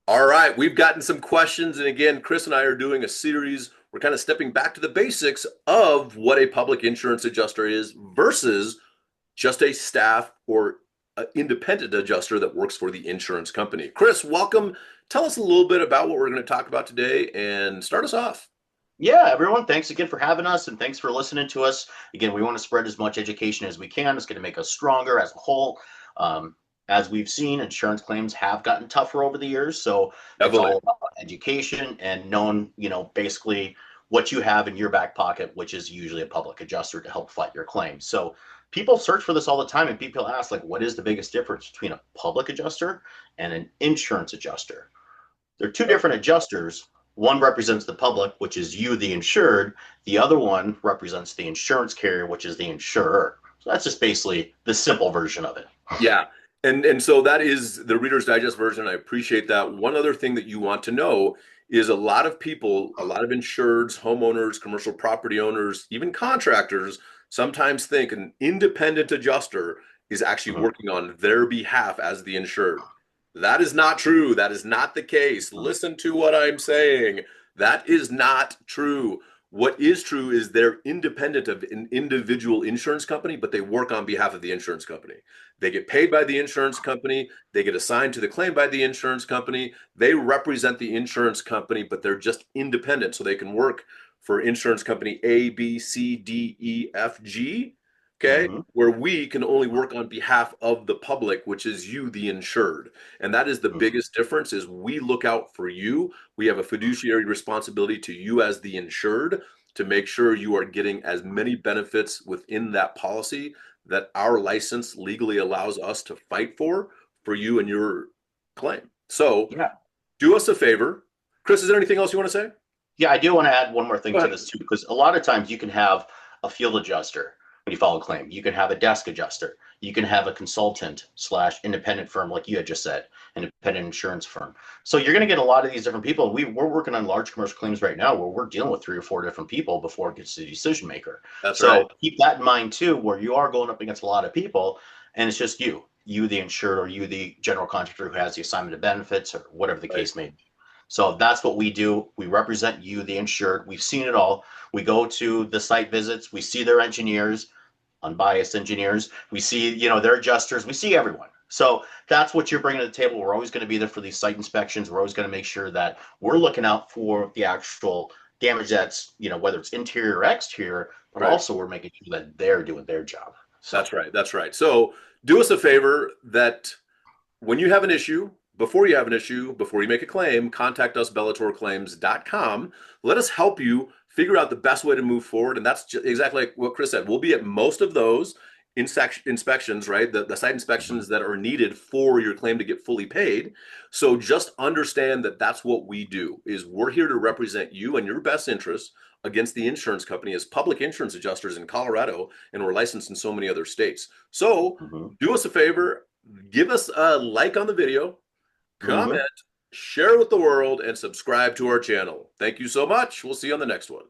All right, we've gotten some questions. And again, Chris and I are doing a series. We're kind of stepping back to the basics of what a public insurance adjuster is versus just a staff or independent adjuster that works for the insurance company. Chris, welcome. Tell us a little bit about what we're going to talk about today and start us off. Yeah, everyone, thanks again for having us and thanks for listening to us. Again, we want to spread as much education as we can. It's going to make us stronger as a whole. Um, as we've seen, insurance claims have gotten tougher over the years. So it's Definitely. all about education and knowing, basically what you have in your back pocket, which is usually a public adjuster to help fight your claims. So people search for this all the time and people ask, like, what is the biggest difference between a public adjuster and an insurance adjuster? They're two different adjusters. One represents the public, which is you, the insured. The other one represents the insurance carrier, which is the insurer. So that's just basically the simple version of it. Yeah. And so that is the Reader's Digest version. I appreciate that. One other thing that you want to know is a lot of people, a lot of insureds, homeowners, commercial property owners, even contractors sometimes think an independent adjuster is actually Mhm. working on their behalf as the insured. That is not true. That is not the case. Listen to what I'm saying. That is not true. What is true is they're independent of an individual insurance company, but they work on behalf of the insurance company. They get paid by the insurance company. They get assigned to the claim by the insurance company. They represent the insurance company, but they're just independent. So they can work for insurance company A, B, C, D, E, F, G. Okay. Mhm. Where we can only work on behalf of the public, which is you, the insured. And that is the Mhm. biggest difference is we look out for you. We have a fiduciary responsibility to you as the insured to make sure you are getting as many benefits within that policy that our license legally allows us to fight for you and your claim. So Yeah. do us a favor. Chris, is there anything else you want to say? Yeah, I do want to add one more thing Go to ahead. this too, because a lot of times you can have a field adjuster when you file a claim. You can have a desk adjuster. You can have a consultant slash independent firm, like you had just said, independent insurance firm. So you're going to get a lot of these different people. We're working on large commercial claims right now where we're dealing with 3 or 4 different people before it gets to the decision maker. That's right. So keep that in mind too, where you are going up against a lot of people and it's just you, the insured, or you, the general contractor who has the assignment of benefits or whatever the Right. case may be. So that's what we do. We represent you, the insured. We've seen it all. We go to the site visits. We see their engineers, unbiased engineers. We see, their adjusters. We see everyone. So that's what you're bringing to the table. We're always going to be there for these site inspections. We're always going to make sure that we're looking out for the actual damage that's, whether it's interior or exterior, but Right. also we're making sure that they're doing their job. So, That's right. That's right. So do us a favor that when you have an issue, before you have an issue, before you make a claim, contact us, bellatorclaims.com. Let us help you figure out the best way to move forward. And that's exactly like what Chris said. We'll be at most of those inspections, right? The site mhm. inspections that are needed for your claim to get fully paid. So just understand that that's what we do is we're here to represent you and your best interests against the insurance company as public insurance adjusters in Colorado, and we're licensed in so many other states. So Mhm. do us a favor, give us a like on the video, comment, Mhm. share it with the world, and subscribe to our channel. Thank you so much. We'll see you on the next one.